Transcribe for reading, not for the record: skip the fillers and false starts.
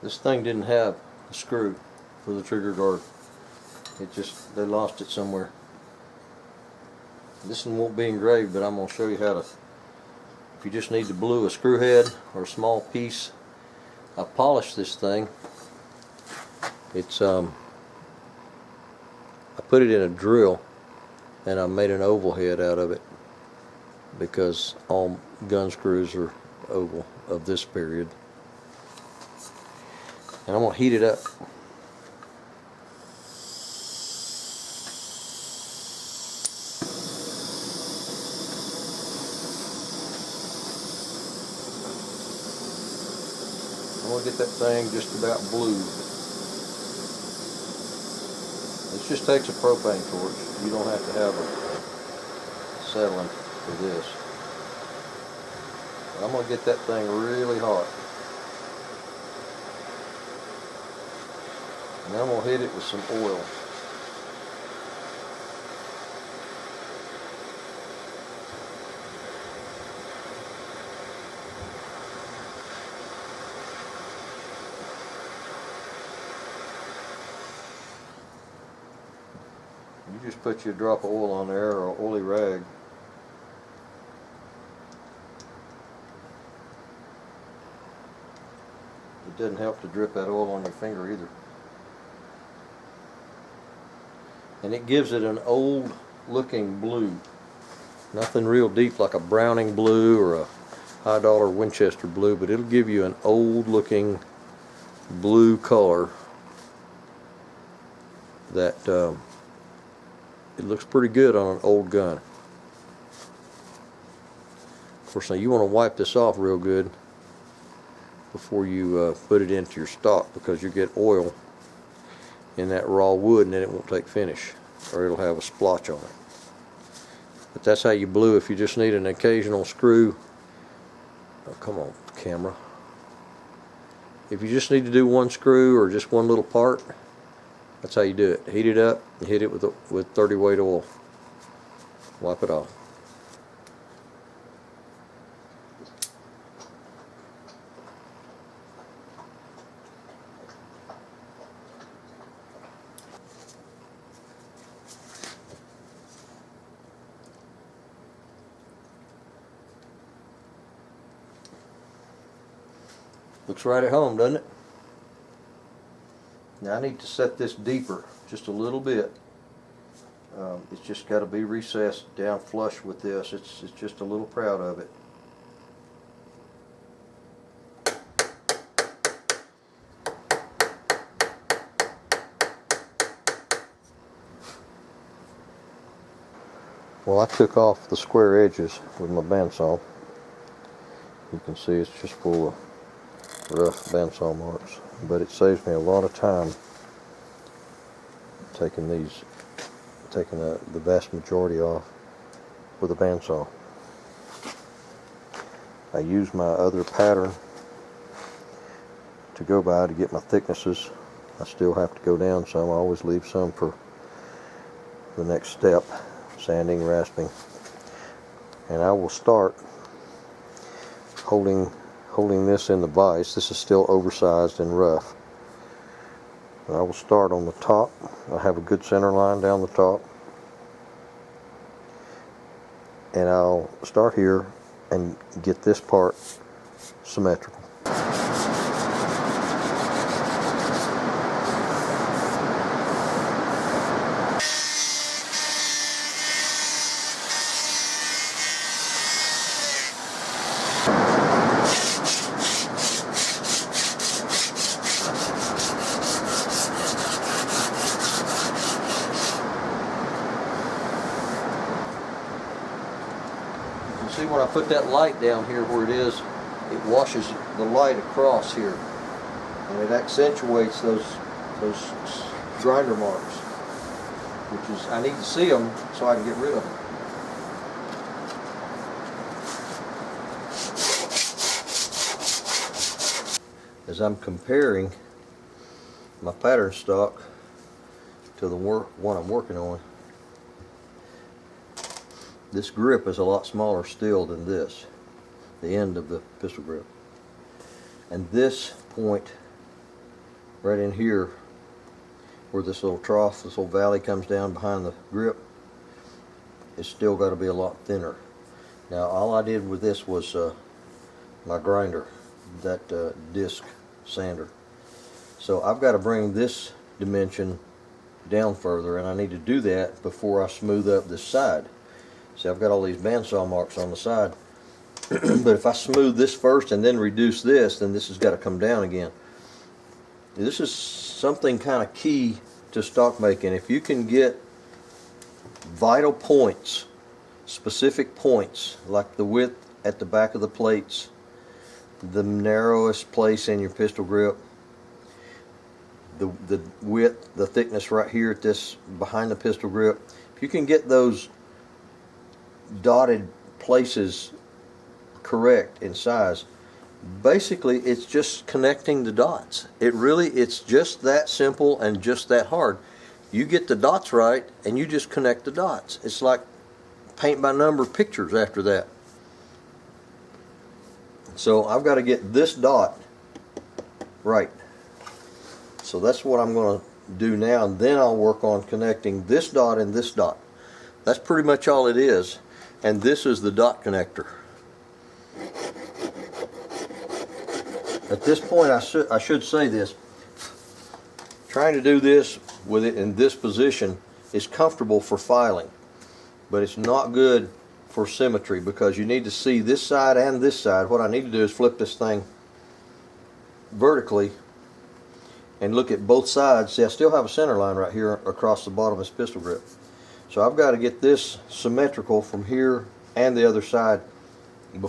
This thing didn't have a screw for the trigger guard. They lost it somewhere. This one won't be engraved, but I'm going to show you how to, if you just need to glue a screw head or a small piece. I polished this thing. I put it in a drill and I made an oval head out of it because all gun screws are oval of this period. And I'm going to heat it up. I'm going to get that thing just about blue. This just takes a propane torch. You don't have to have a settling for this. I'm going to get that thing really hot. And then I'm going to hit it with some oil. You just put your drop of oil on there or an oily rag. It doesn't help to drip that oil on your finger either. And it gives it an old looking blue. Nothing real deep like a Browning blue or a high dollar Winchester blue, but it'll give you an old looking blue color that it looks pretty good on an old gun. Of course, now you want to wipe this off real good before you put it into your stock, because you get oil in that raw wood and then it won't take finish, or it'll have a splotch on it. But that's how you blue if you just need an occasional screw. Oh, come on, camera. If you just need to do one screw or just one little part, that's how you do it. Heat it up and hit it with 30 weight oil. Wipe it off. Looks right at home, doesn't it? Now I need to set this deeper just a little bit. It's just got to be recessed down flush with this. It's just a little proud of it. Well, I took off the square edges with my bandsaw. You can see it's just full of rough bandsaw marks, but it saves me a lot of time taking the vast majority off with a bandsaw. I use my other pattern to go by to get my thicknesses. I still have to go down some. I always leave some for the next step, sanding, rasping. And I will start holding this in the vise. This is still oversized and rough. And I will start on the top. I have a good center line down the top. And I'll start here and get this part symmetrical. See, when I put that light down here where it is, it washes the light across here, and it accentuates those grinder marks, which is, I need to see them so I can get rid of them. As I'm comparing my pattern stock to the one I'm working on, this grip is a lot smaller still than this, the end of the pistol grip. And this point right in here, where this little trough, this little valley comes down behind the grip, it's still got to be a lot thinner. Now all I did with this was my grinder, that disc sander. So I've got to bring this dimension down further, and I need to do that before I smooth up this side. See, I've got all these bandsaw marks on the side, but if I smooth this first and then reduce this, then this has got to come down again. This is something kind of key to stock making. If you can get vital points, specific points, like the width at the back of the plates, the narrowest place in your pistol grip, the width, the thickness right here at this behind the pistol grip, if you can get those dotted places correct in size, basically it's just connecting the dots. It's just that simple and just that hard. You get the dots right and you just connect the dots. It's like paint by number pictures after that. So I've got to get this dot right. So that's what I'm going to do now, and then I'll work on connecting this dot and this dot. That's pretty much all it is. And this is the dot connector. At this point, I should say this. Trying to do this with it in this position is comfortable for filing, but it's not good for symmetry, because you need to see this side and this side. What I need to do is flip this thing vertically and look at both sides. See, I still have a center line right here across the bottom of this pistol grip. So I've got to get this symmetrical from here and the other side before